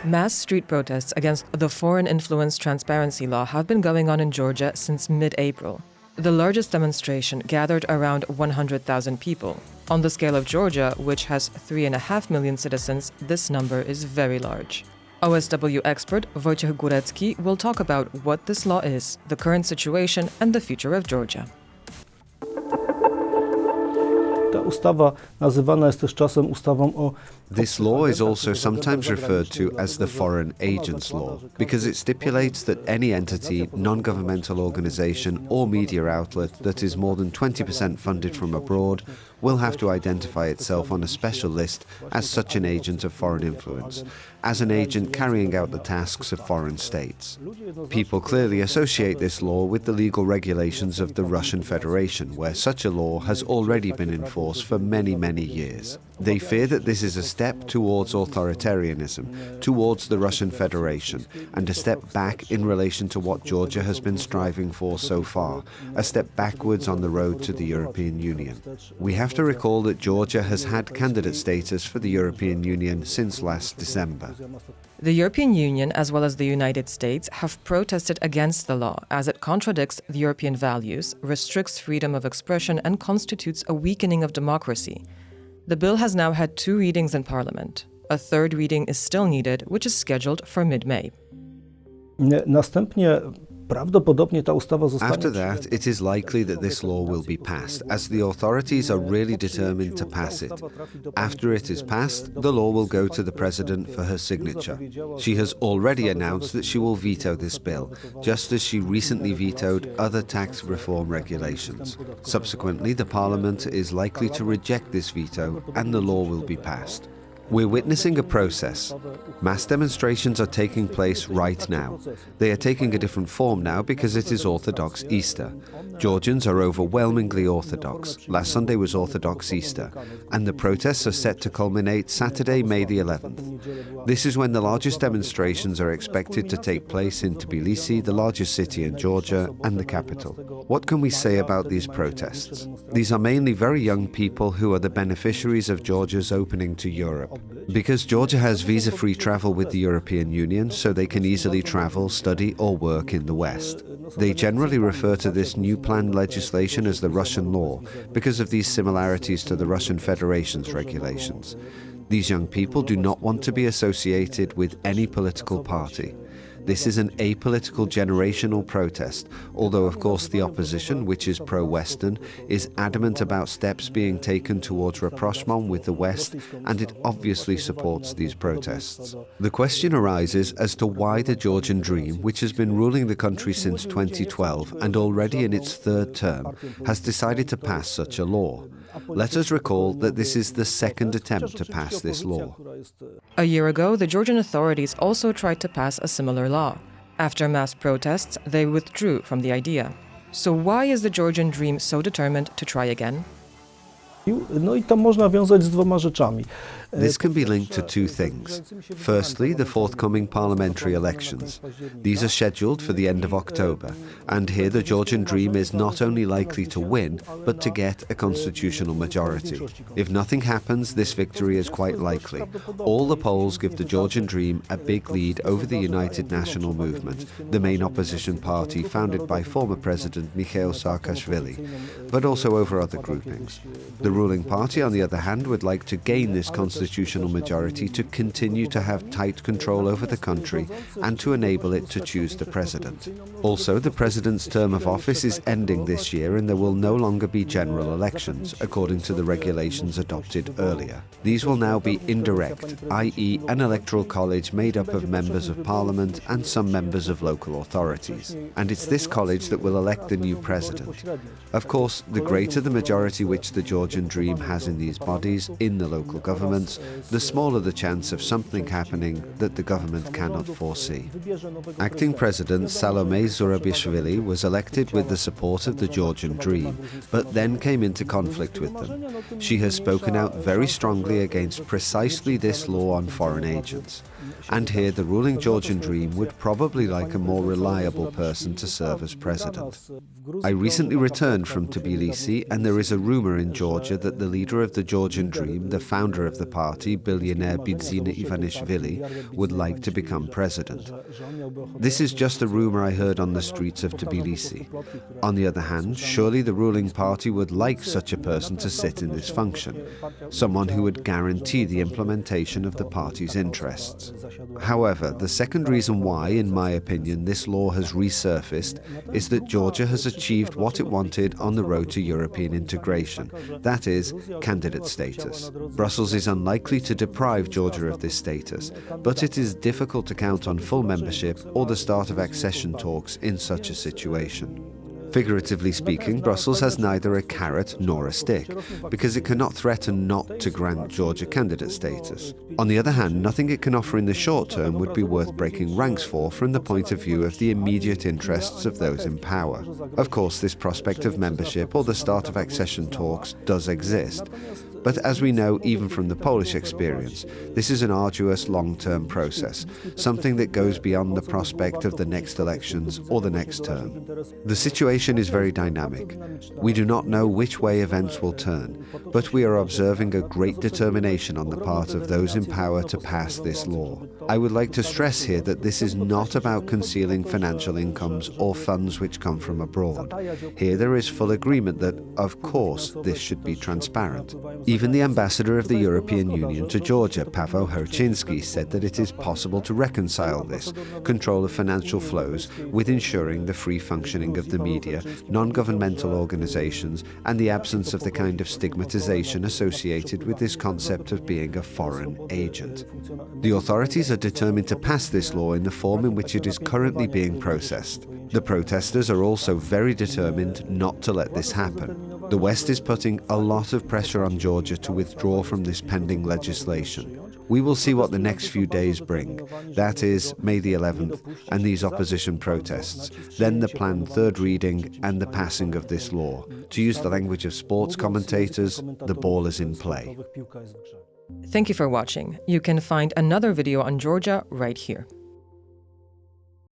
Mass street protests against the Foreign Influence Transparency Law have been going on in Georgia since mid-April. The largest demonstration gathered around 100,000 people. On the scale of Georgia, which has 3.5 million citizens, this number is very large. OSW expert Wojciech Górecki will talk about what this law is, the current situation, and the future of Georgia. This law is also sometimes referred to as the Foreign Agents Law because it stipulates that any entity, non-governmental organization or media outlet that is more than 20% funded from abroad will have to identify itself on a special list as such an agent of foreign influence, as an agent carrying out the tasks of foreign states. People clearly associate this law with the legal regulations of the Russian Federation, where such a law has already been in force for many, many years. They fear that this is a step towards authoritarianism, towards the Russian Federation, and a step back in relation to what Georgia has been striving for so far, a step backwards on the road to the European Union. We have to recall that Georgia has had candidate status for the European Union since last December. The European Union, as well as the United States, have protested against the law as it contradicts the European values, restricts freedom of expression, and constitutes a weakening of democracy. The bill has now had 2 readings in Parliament. A 3rd reading is still needed, which is scheduled for mid-May. After that, it is likely that this law will be passed, as the authorities are really determined to pass it. After it is passed, the law will go to the President for her signature. She has already announced that she will veto this bill, just as she recently vetoed other tax reform regulations. Subsequently, the Parliament is likely to reject this veto, and the law will be passed. We're witnessing a process. Mass demonstrations are taking place right now. They are taking a different form now because it is Orthodox Easter. Georgians are overwhelmingly Orthodox. Last Sunday was Orthodox Easter, and the protests are set to culminate Saturday, May the 11th. This is when the largest demonstrations are expected to take place in Tbilisi, the largest city in Georgia, and the capital. What can we say about these protests? These are mainly very young people who are the beneficiaries of Georgia's opening to Europe. Because Georgia has visa-free travel with the European Union, so they can easily travel, study or work in the West. They generally refer to this new planned legislation as the Russian law because of these similarities to the Russian Federation's regulations. These young people do not want to be associated with any political party. This is an apolitical generational protest, although of course the opposition, which is pro-Western, is adamant about steps being taken towards rapprochement with the West, and it obviously supports these protests. The question arises as to why the Georgian Dream, which has been ruling the country since 2012 and already in its 3rd term, has decided to pass such a law. Let us recall that this is the 2nd attempt to pass this law. A year ago, the Georgian authorities also tried to pass a similar law. After mass protests, they withdrew from the idea. So why is the Georgian Dream so determined to try again? This can be linked to 2 things. Firstly, the forthcoming parliamentary elections. These are scheduled for the end of October, and here the Georgian Dream is not only likely to win, but to get a constitutional majority. If nothing happens, this victory is quite likely. All the polls give the Georgian Dream a big lead over the United National Movement, the main opposition party founded by former President Mikhail Saakashvili, but also over other groupings. The ruling party, on the other hand, would like to gain this constitutional majority to continue to have tight control over the country and to enable it to choose the president. Also, the president's term of office is ending this year and there will no longer be general elections, according to the regulations adopted earlier. These will now be indirect, i.e. an electoral college made up of members of parliament and some members of local authorities. And it's this college that will elect the new president. Of course, the greater the majority which the Georgian Dream has in these bodies, in the local governments, the smaller the chance of something happening that the government cannot foresee. Acting President Salome Zurabishvili was elected with the support of the Georgian Dream, but then came into conflict with them. She has spoken out very strongly against precisely this law on foreign agents. And here the ruling Georgian Dream would probably like a more reliable person to serve as president. I recently returned from Tbilisi and there is a rumor in Georgia Georgia that the leader of the Georgian Dream, the founder of the party, billionaire Bidzina Ivanishvili, would like to become president. This is just a rumor I heard on the streets of Tbilisi. On the other hand, surely the ruling party would like such a person to sit in this function, someone who would guarantee the implementation of the party's interests. However, the second reason why, in my opinion, this law has resurfaced is that Georgia has achieved what it wanted on the road to European integration, that is, candidate status. Brussels is unlikely to deprive Georgia of this status, but it is difficult to count on full membership or the start of accession talks in such a situation. Figuratively speaking, Brussels has neither a carrot nor a stick, because it cannot threaten not to grant Georgia candidate status. On the other hand, nothing it can offer in the short term would be worth breaking ranks for from the point of view of the immediate interests of those in power. Of course, this prospect of membership or the start of accession talks does exist. But as we know, even from the Polish experience, this is an arduous long-term process, something that goes beyond the prospect of the next elections or the next term. The situation is very dynamic. We do not know which way events will turn, but we are observing a great determination on the part of those in power to pass this law. I would like to stress here that this is not about concealing financial incomes or funds which come from abroad. Here there is full agreement that, of course, this should be transparent. Even the ambassador of the European Union to Georgia, Paweł Herczynski, said that it is possible to reconcile this control of financial flows with ensuring the free functioning of the media, non-governmental organizations, and the absence of the kind of stigmatization associated with this concept of being a foreign agent. The authorities are determined to pass this law in the form in which it is currently being processed. The protesters are also very determined not to let this happen. The West is putting a lot of pressure on Georgia to withdraw from this pending legislation. We will see what the next few days bring, that is, May the 11th, and these opposition protests, then the planned third reading and the passing of this law. To use the language of sports commentators, the ball is in play. Thank you for watching. You can find another video on Georgia right here.